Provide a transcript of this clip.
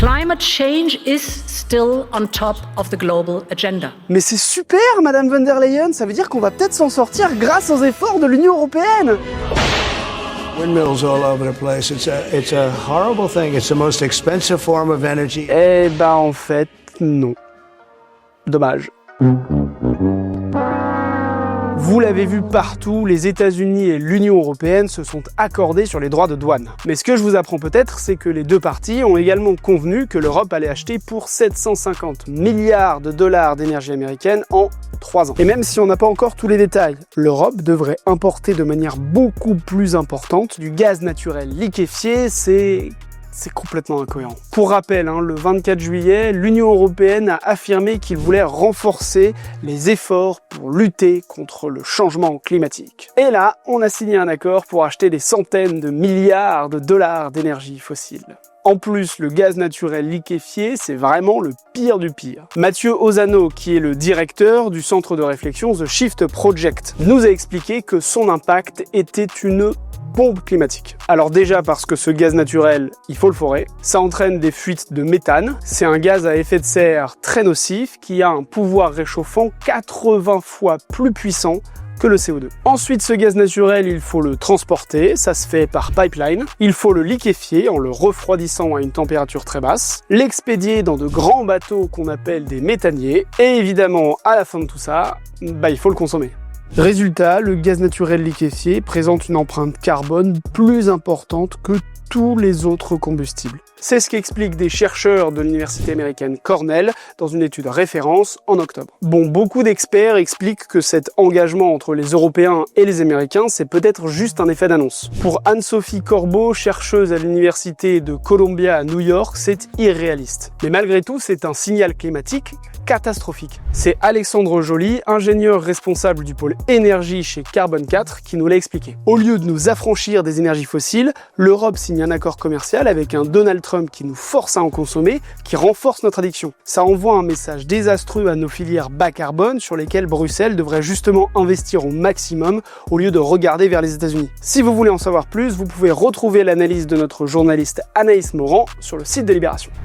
Climate change is still on top of the global agenda. Mais c'est super, Madame von der Leyen, ça veut dire qu'on va peut-être s'en sortir grâce aux efforts de l'Union européenne. Windmills all over the place. It's a horrible thing. It's the most expensive form of energy. Eh ben en fait, non. Dommage. Vous l'avez vu partout, les États-Unis et l'Union européenne se sont accordés sur les droits de douane. Mais ce que je vous apprends peut-être, c'est que les deux parties ont également convenu que l'Europe allait acheter pour 750 milliards de dollars d'énergie américaine en 3 ans. Et même si on n'a pas encore tous les détails, l'Europe devrait importer de manière beaucoup plus importante du gaz naturel liquéfié, c'est complètement incohérent. Pour rappel, le 24 juillet, l'Union européenne a affirmé qu'il voulait renforcer les efforts pour lutter contre le changement climatique. Et là, on a signé un accord pour acheter des centaines de milliards de dollars d'énergie fossile. En plus, le gaz naturel liquéfié, c'est vraiment le pire du pire. Mathieu Ozano, qui est le directeur du centre de réflexion The Shift Project, nous a expliqué que son impact était une bombe climatique. Alors déjà parce que ce gaz naturel, il faut le forer, ça entraîne des fuites de méthane, c'est un gaz à effet de serre très nocif qui a un pouvoir réchauffant 80 fois plus puissant que le CO2. Ensuite, ce gaz naturel, il faut le transporter, ça se fait par pipeline. Il faut le liquéfier en le refroidissant à une température très basse, l'expédier dans de grands bateaux qu'on appelle des méthaniers, et évidemment, à la fin de tout ça, il faut le consommer. Résultat, le gaz naturel liquéfié présente une empreinte carbone plus importante que tous les autres combustibles. C'est ce qu'expliquent des chercheurs de l'université américaine Cornell dans une étude référence en octobre. Bon, beaucoup d'experts expliquent que cet engagement entre les Européens et les Américains, c'est peut-être juste un effet d'annonce. Pour Anne-Sophie Corbeau, chercheuse à l'université de Columbia à New York, c'est irréaliste. Mais malgré tout, c'est un signal climatique catastrophique. C'est Alexandre Joly, ingénieur responsable du pôle énergie chez Carbone 4, qui nous l'a expliqué. Au lieu de nous affranchir des énergies fossiles, l'Europe signe un accord commercial avec un Donald Trump qui nous force à en consommer, qui renforce notre addiction. Ça envoie un message désastreux à nos filières bas carbone sur lesquelles Bruxelles devrait justement investir au maximum au lieu de regarder vers les États-Unis. Si vous voulez en savoir plus, vous pouvez retrouver l'analyse de notre journaliste Anaïs Morand sur le site de Libération.